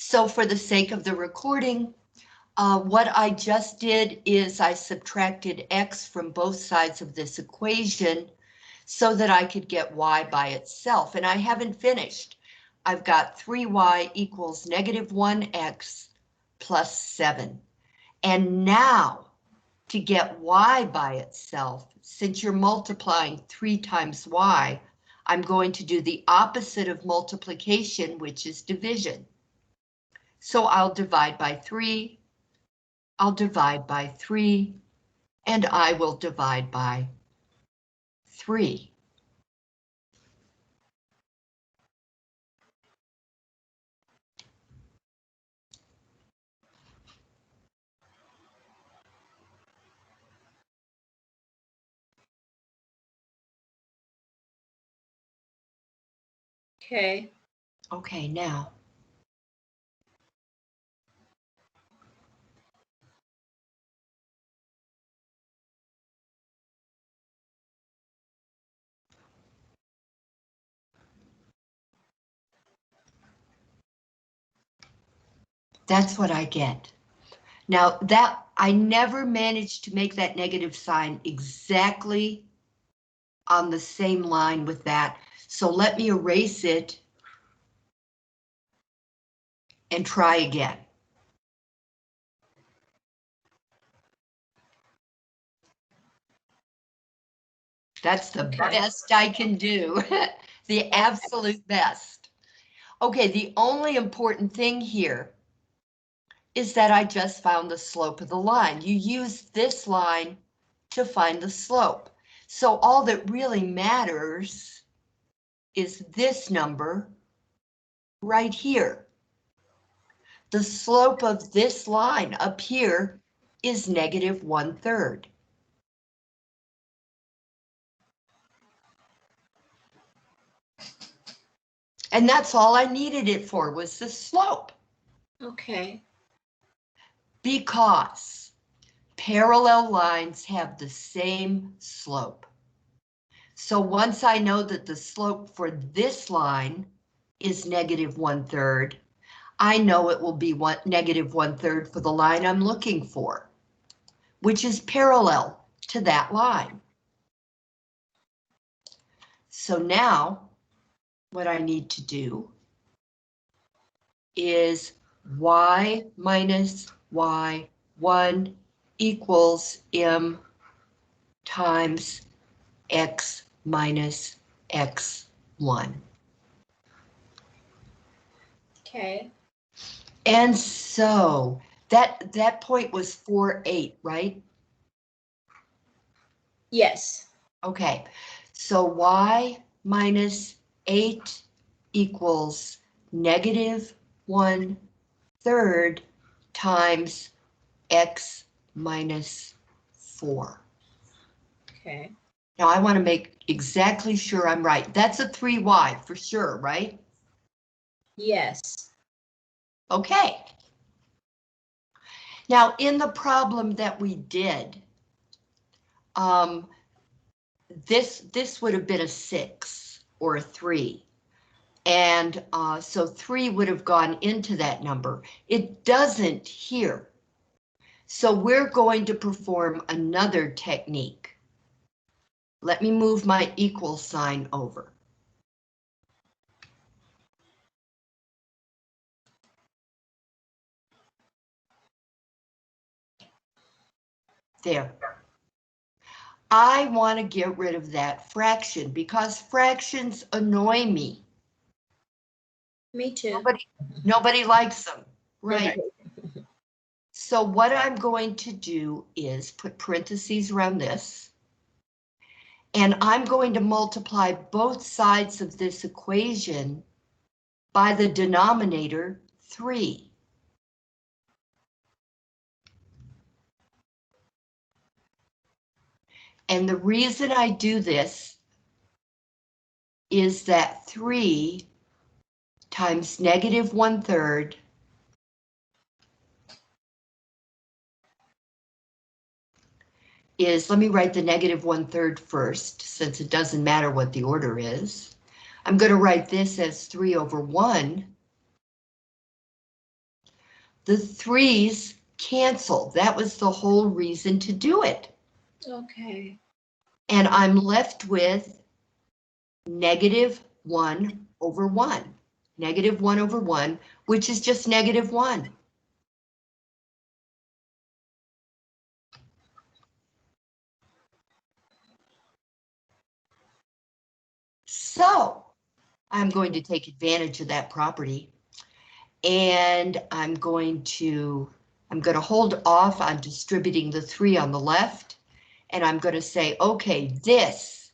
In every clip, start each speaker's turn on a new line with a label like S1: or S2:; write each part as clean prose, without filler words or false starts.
S1: So for the sake of the recording, what I just did is I subtracted x from both sides of this equation so that I could get y by itself, and I haven't finished. I've got 3y equals negative 1x plus 7. And now, to get y by itself, since you're multiplying 3 times y, I'm going to do the opposite of multiplication, which is division. So I'll divide by 3, I'll divide by 3, and I will divide by 3.
S2: Okay.
S1: Okay, now. That's what I get. Now that I never managed to make that negative sign exactly on the same line with that. So let me erase it and try again. That's the best I can do. The absolute best. Okay, the only important thing here is that I just found the slope of the line. You use this line to find the slope. So all that really matters is this number right here. The slope of this line up here is negative 1/3. And that's all I needed it for, was the slope.
S2: Okay.
S1: Because parallel lines have the same slope. So once I know that the slope for this line is negative 1/3, I know it will be negative 1/3 for the line I'm looking for, which is parallel to that line. So now what I need to do is y minus y1 equals m times x minus x1.
S2: Okay.
S1: And so that point was 4, 8, right?
S2: Yes.
S1: Okay, so y minus 8 equals negative 1/3 times x minus 4.
S2: Okay.
S1: Now I want to make exactly sure I'm right. That's a 3y for sure, right?
S2: Yes.
S1: Okay. Now in the problem that we did, this would have been a 6 or a 3. And so 3 would have gone into that number. It doesn't here. So we're going to perform another technique. Let me move my equal sign over. There. I want to get rid of that fraction because fractions annoy me.
S2: Me too.
S1: Nobody likes them, right? So what I'm going to do is put parentheses around this. And I'm going to multiply both sides of this equation by the denominator 3. And the reason I do this is that 3 times negative 1/3 is, let me write the negative 1/3 first, since it doesn't matter what the order is. I'm going to write this as 3/1 the 3's cancel. That was the whole reason to do it.
S2: Okay.
S1: And I'm left with -1 over 1. -1 over 1, which is just -1. So I'm going to take advantage of that property. And I'm going to hold off on distributing the 3 on the left. And I'm going to say, okay, this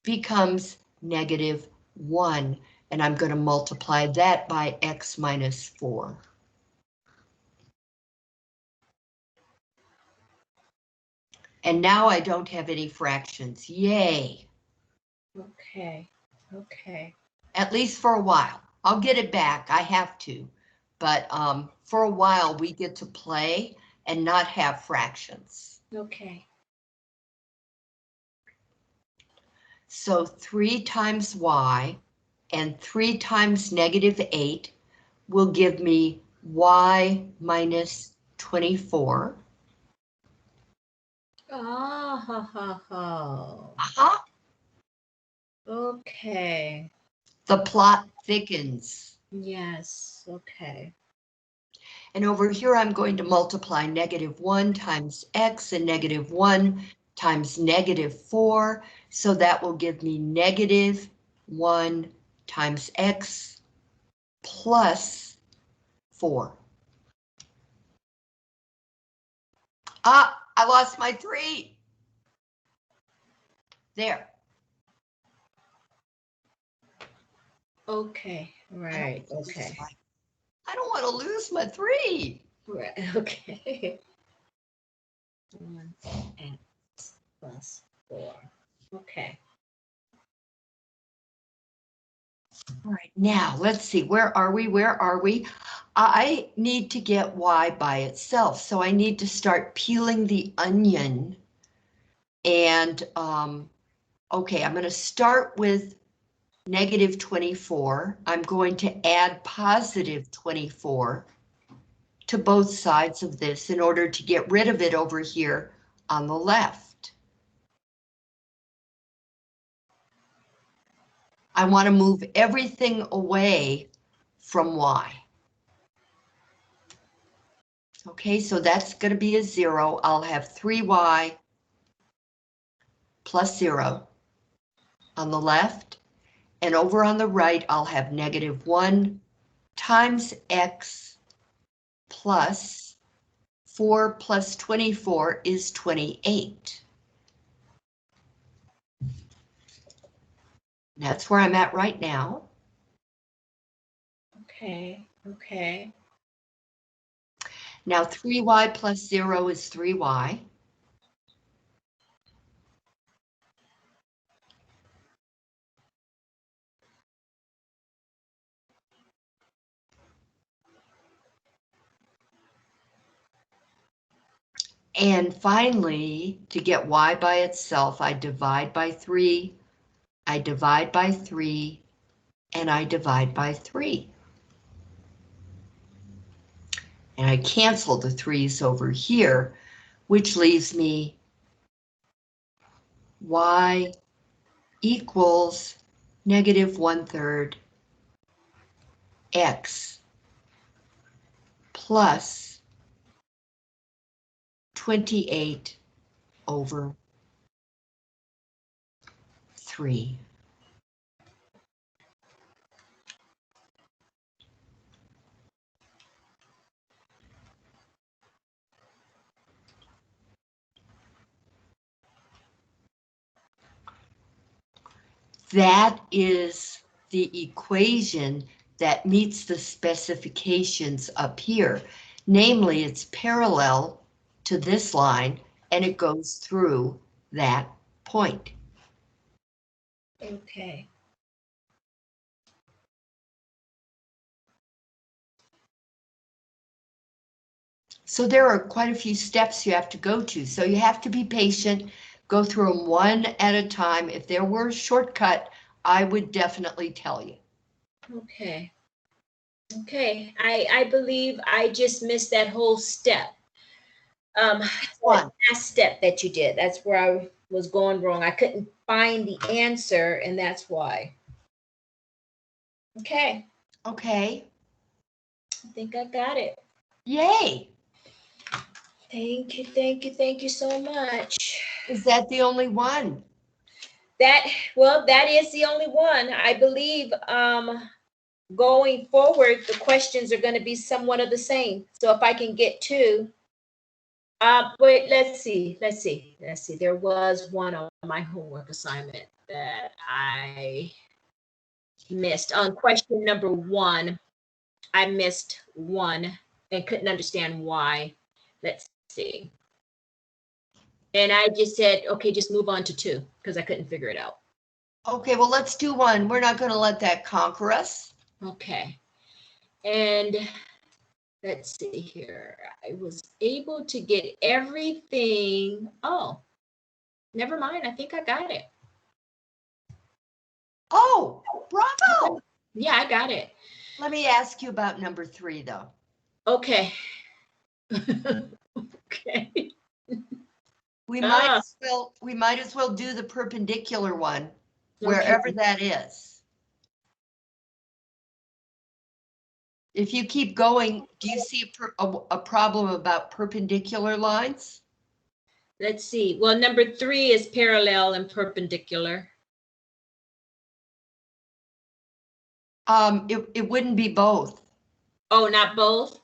S1: becomes -1. And I'm going to multiply that by x minus 4. And now I don't have any fractions. Yay.
S2: Okay. Okay.
S1: At least for a while. I'll get it back. I have to. But for a while, we get to play and not have fractions.
S2: Okay.
S1: So 3 times y and 3 times -8 will give me y minus 24.
S2: Ah, ha, ha, ha.
S1: Aha,
S2: Okay.
S1: the plot thickens.
S2: Yes. Okay.
S1: And over here, I'm going to multiply -1 times x and -1 times -4. So that will give me -1 times x plus 4. Ah, I lost my 3. There.
S2: Okay. Right. Okay.
S1: I don't want to lose my 3.
S2: Right. Okay. 1x plus 4. Okay.
S1: All right, now let's see, where are we? Where are we? I need to get y by itself, so I need to start peeling the onion. And okay, I'm going to start with -24. I'm going to add +24 to both sides of this in order to get rid of it over here on the left. I want to move everything away from y. Okay, so that's going to be a 0. I'll have 3y plus 0 on the left. And over on the right, I'll have -1 times x plus 4 plus 24 is 28. That's where I'm at right now.
S2: Okay. Okay.
S1: Now 3y plus 0 is 3y. And finally, to get y by itself, I divide by 3, I divide by 3, and I divide by 3. And I cancel the 3's over here, which leaves me y equals -1/3 x plus 28 over 3. That is the equation that meets the specifications up here. Namely, it's parallel to this line and it goes through that point.
S2: Okay.
S1: So there are quite a few steps you have to go to. So you have to be patient, go through them one at a time. If there were a shortcut, I would definitely tell you.
S2: Okay. Okay, I believe I just missed that whole step. That
S1: One.
S2: last step that you did, that's where I was going wrong. I couldn't find the answer, and that's why. Okay,
S1: Okay.
S2: I think I got it.
S1: Yay.
S2: Thank you, thank you, thank you so much.
S1: Is that the only one?
S2: Well, that is the only one. I believe going forward, the questions are going to be somewhat of the same. So if I can get two, wait, let's see. There was one on my homework assignment that I missed. On question number 1, I missed one and couldn't understand why. Let's see. And I just said, okay, just move on to 2 because I couldn't figure it out.
S1: Okay, well, let's do one. We're not going to let that conquer us.
S2: Okay. And let's see here. I was able to get everything. Oh, never mind. I think I got it.
S1: Oh, bravo.
S2: Yeah, I got it.
S1: Let me ask you about number 3, though.
S2: Okay. Okay.
S1: We might as well do the perpendicular one, wherever
S2: Okay.
S1: that is. If you keep going, do you see a problem about perpendicular lines?
S2: Let's see. Well, number 3 is parallel and perpendicular.
S1: It wouldn't be both.
S2: Oh, not both?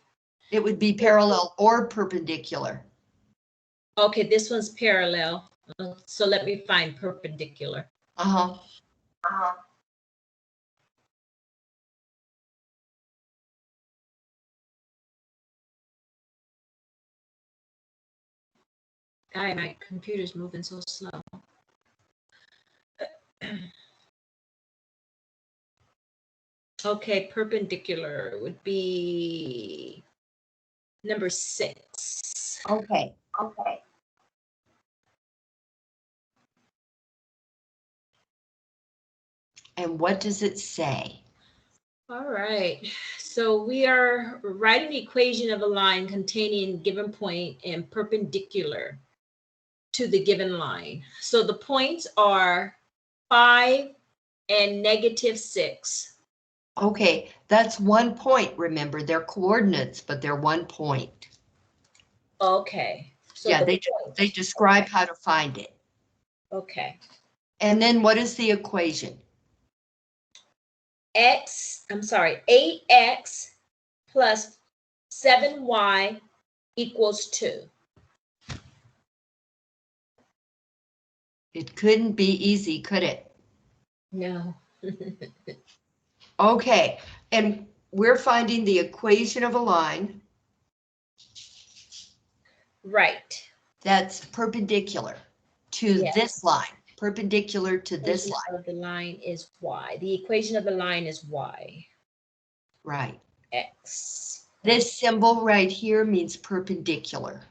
S1: It would be parallel or perpendicular.
S2: Okay, this one's parallel. So let me find perpendicular.
S1: Uh-huh.
S2: My computer's moving so slow. Okay, perpendicular would be number 6.
S1: Okay. And what does it say?
S2: All right, so we are writing the equation of a line containing given point and perpendicular to the given line. So the points are 5 and -6.
S1: Okay, that's 1 point, remember, they're coordinates, but they're 1 point.
S2: Okay. So
S1: Yeah,
S2: the
S1: they describe how to find it.
S2: okay.
S1: And then what is the equation?
S2: 8x plus 7y equals 2.
S1: It couldn't be easy, could it?
S2: No.
S1: Okay, and we're finding the equation of a line
S2: Right.
S1: that's perpendicular to
S2: Yes.
S1: this line, perpendicular to this
S2: Equation
S1: line.
S2: of the line is y. The equation of the line is y.
S1: Right.
S2: X.
S1: This symbol right here means perpendicular.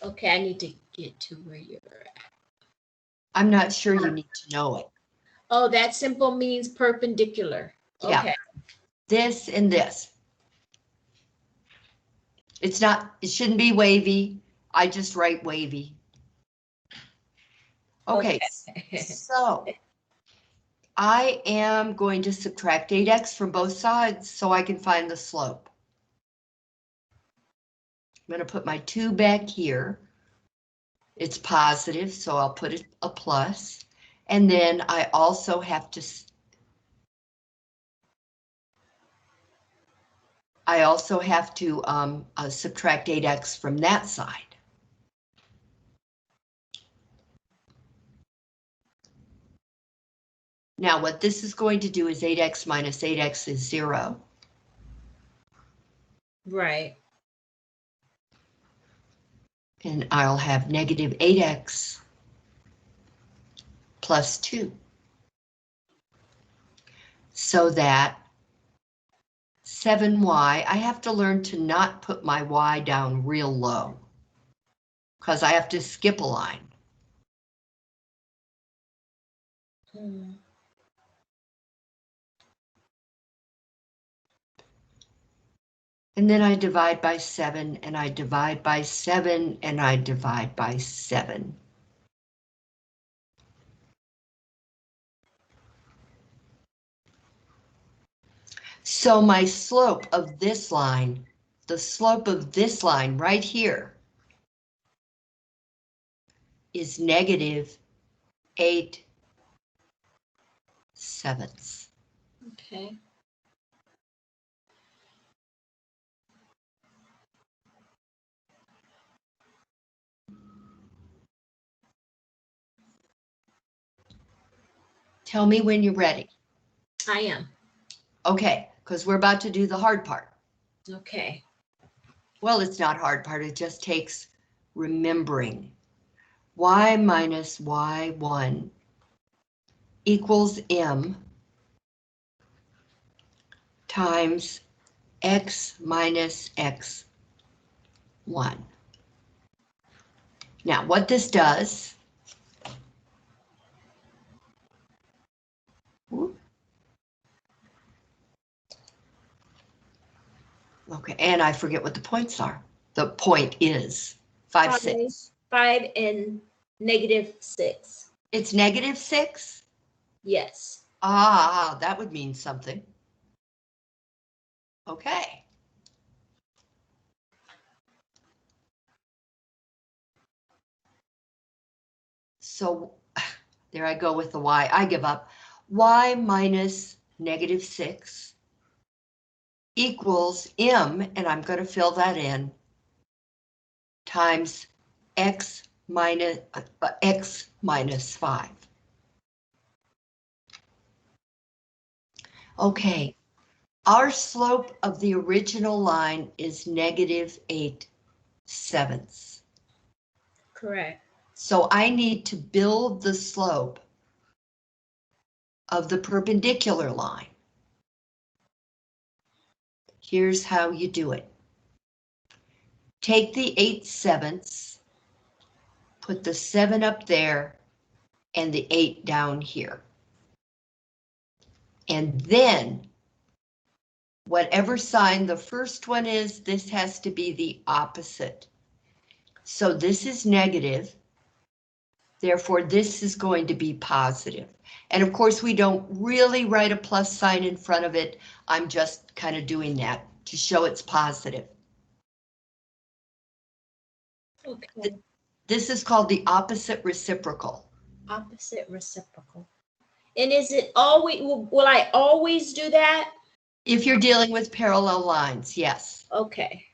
S2: Okay, I need to get to where you're at.
S1: I'm not sure you need to know it.
S2: Oh, that symbol means perpendicular.
S1: Yeah.
S2: Okay.
S1: This and this. It shouldn't be wavy. I just write wavy. Okay. So I am going to subtract 8x from both sides so I can find the slope. I'm going to put my 2 back here. It's positive, so I'll put a plus. And then I also have to subtract 8x from that side. Now what this is going to do is 8x minus 8x is 0.
S2: Right.
S1: And I'll have negative 8x plus 2. So that 7y, I have to learn to not put my y down real low, because I have to skip a line. And then I divide by 7, and I divide by 7, and I divide by 7. So my slope of this line, the slope of this line right here, is negative 8/7.
S2: Okay.
S1: Tell me when you're ready.
S2: I am.
S1: Okay, because we're about to do the hard part.
S2: Okay.
S1: Well, it's not hard part, it just takes remembering. Y minus Y1 equals M times X minus X1. Now, what this does, okay, and I forget what the points are. The point is 5, 6.
S2: 5 and -6.
S1: It's -6?
S2: Yes.
S1: Ah, that would mean something. Okay. So there I go with the Y. I give up. Y minus -6 equals M, and I'm going to fill that in, times X minus 5. Okay, our slope of the original line is -8/7.
S2: Correct.
S1: So I need to build the slope of the perpendicular line. Here's how you do it. Take the 8/7, put the 7 up there, and the 8 down here. And then, whatever sign the first one is, this has to be the opposite. So this is negative, therefore this is going to be positive. And of course, we don't really write a plus sign in front of it. I'm just kind of doing that to show it's positive.
S2: Okay.
S1: This is called the opposite reciprocal.
S2: Opposite reciprocal. And is it always, will I always do that?
S1: If you're dealing with parallel lines, yes.
S2: Okay.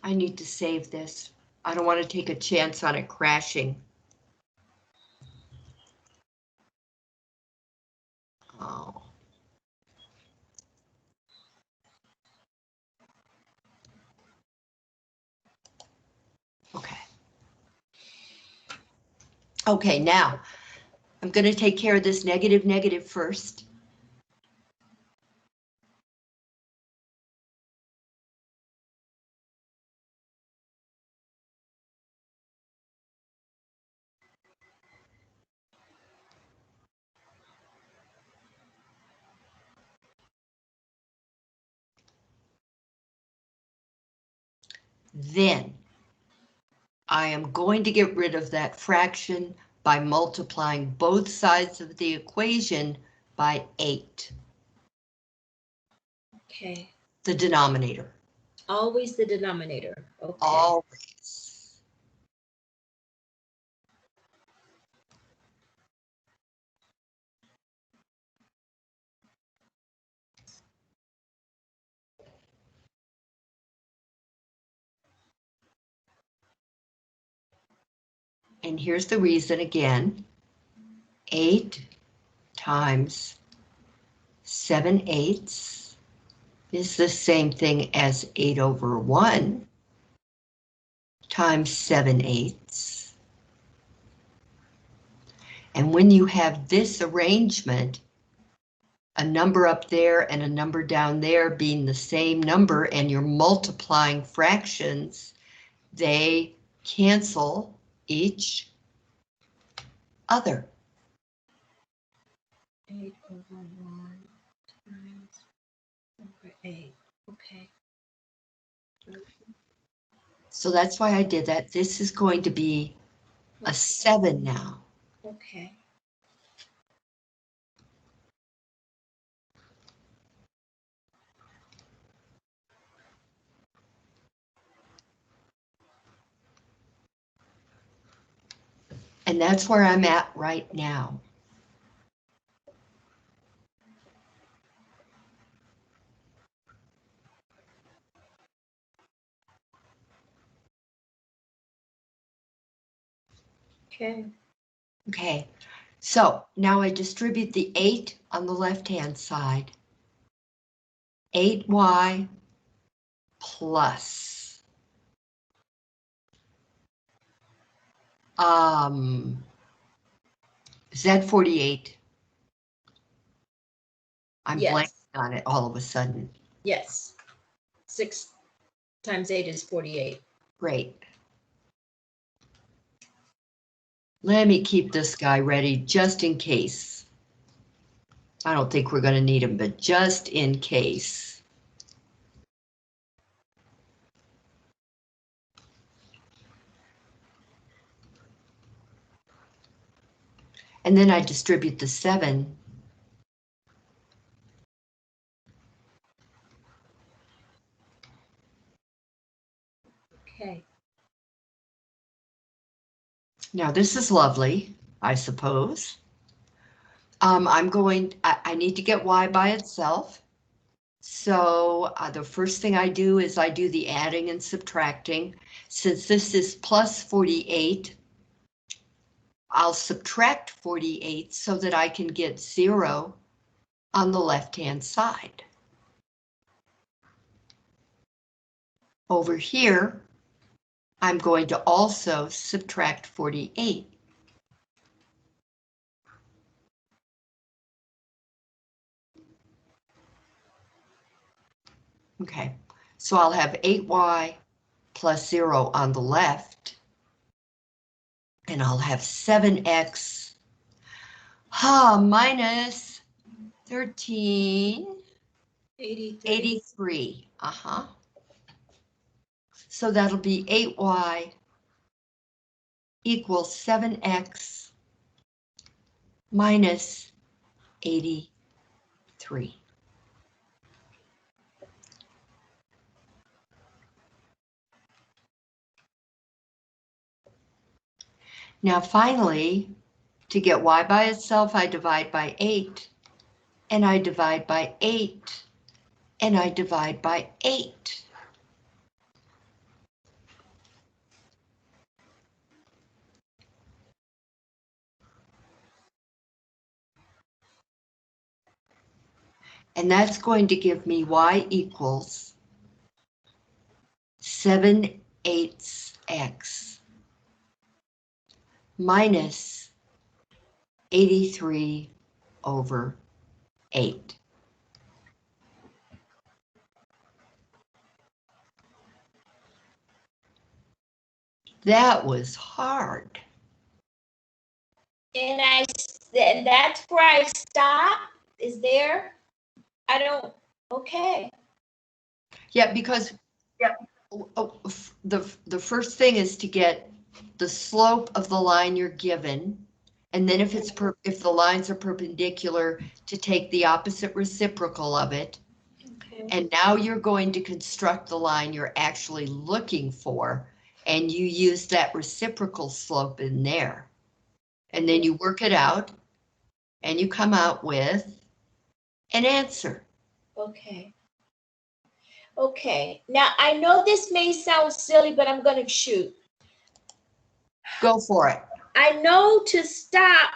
S1: I need to save this. I don't want to take a chance on it crashing. Oh. Okay. Okay, now I'm going to take care of this negative first. Then I am going to get rid of that fraction by multiplying both sides of the equation by 8.
S2: Okay.
S1: The denominator.
S2: Always the denominator. Okay.
S1: Always. And here's the reason again. 8 times 7/8 is the same thing as 8/1 times 7/8. And when you have this arrangement, a number up there and a number down there being the same number, and you're multiplying fractions, they cancel each other.
S2: 8/1 times over 8. Okay.
S1: So that's why I did that. This is going to be a 7 now.
S2: Okay.
S1: And that's where I'm at right now.
S2: Okay.
S1: Okay, so now I distribute the 8 on the left-hand side. 8y plus. Is that 48? I'm
S2: Yes.
S1: blanking on it all of a sudden.
S2: Yes. 6 times 8 is 48.
S1: Great. Let me keep this guy ready just in case. I don't think we're going to need him, but just in case. And then I distribute the 7.
S2: Okay.
S1: Now this is lovely, I suppose. I need to get y by itself. So the first thing I do is I do the adding and subtracting. Since this is plus 48, I'll subtract 48 so that I can get 0 on the left-hand side. Over here, I'm going to also subtract 48. Okay, so I'll have 8y plus 0 on the left, and I'll have 7x minus 1383. So that'll be 8y equals 7x minus 83. Now finally, to get y by itself, I divide by 8, and I divide by 8, and I divide by 8. And that's going to give me y equals 7/8 minus 83/8. That was hard.
S2: And that's where I stop. Is there? I don't. Okay.
S1: Yeah, because the first thing is to get the slope of the line you're given, and then if the lines are perpendicular, to take the opposite reciprocal of it.
S2: Okay.
S1: And now you're going to construct the line you're actually looking for, and you use that reciprocal slope in there. And then you work it out, and you come out with an answer.
S2: Okay. Okay. Now, I know this may sound silly, but I'm going to shoot.
S1: Go for it.
S2: I know to stop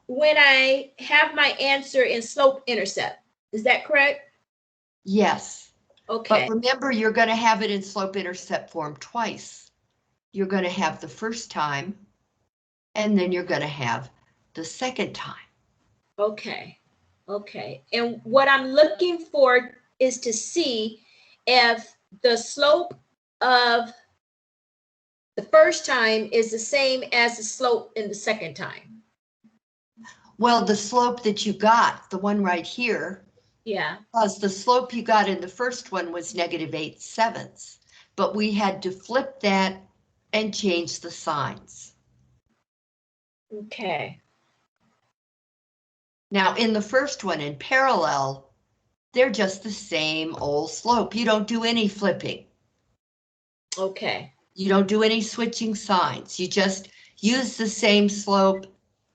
S2: when I have my answer in slope-intercept. Is that correct?
S1: Yes.
S2: Okay.
S1: But remember, you're going to have it in slope-intercept form twice. You're going to have the first time, and then you're going to have the second time.
S2: Okay. Okay. And what I'm looking for is to see if the slope of the first time is the same as the slope in the second time.
S1: Well, the slope that you got, the one right here,
S2: Yeah.
S1: because the slope you got in the first one was -8/7, but we had to flip that and change the signs.
S2: Okay.
S1: Now, in the first one, in parallel, they're just the same old slope. You don't do any flipping.
S2: Okay.
S1: You don't do any switching signs. You just use the same slope.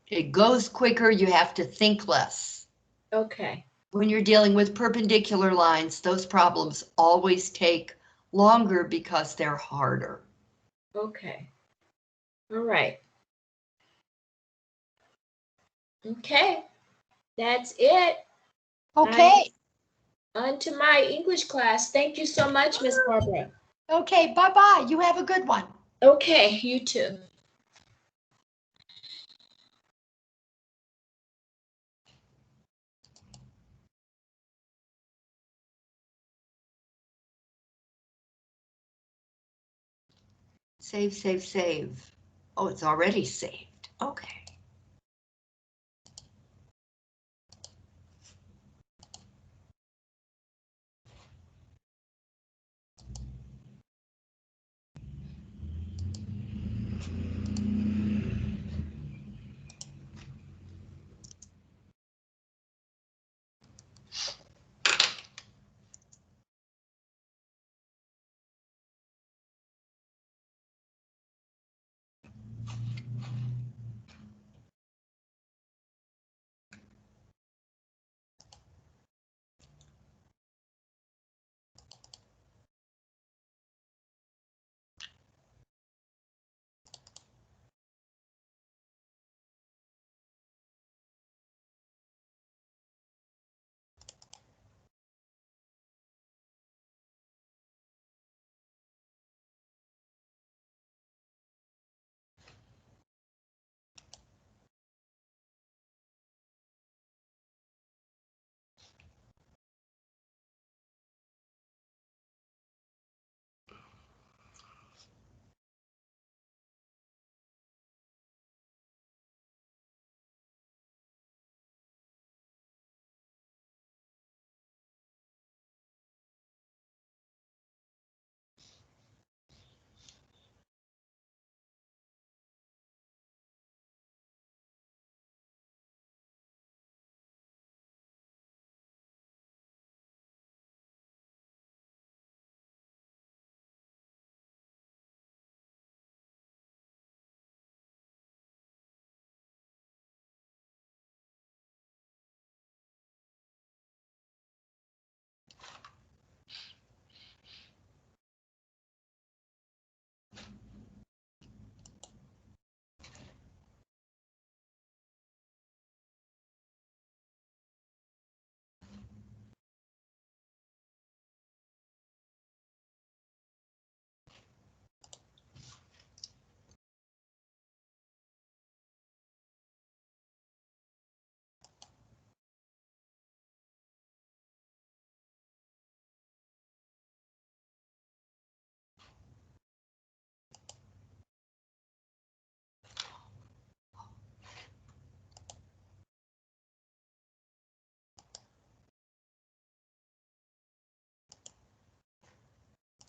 S1: It goes quicker. You have to think less.
S2: Okay.
S1: When you're dealing with perpendicular lines, those problems always take longer because they're harder.
S2: Okay. All right. Okay. That's it.
S1: Okay.
S2: On to my English class. Thank you so much, Miss Barbara.
S1: Okay, bye-bye. You have a good one.
S2: Okay, you too.
S1: Save, save, save. Oh, it's already saved. Okay.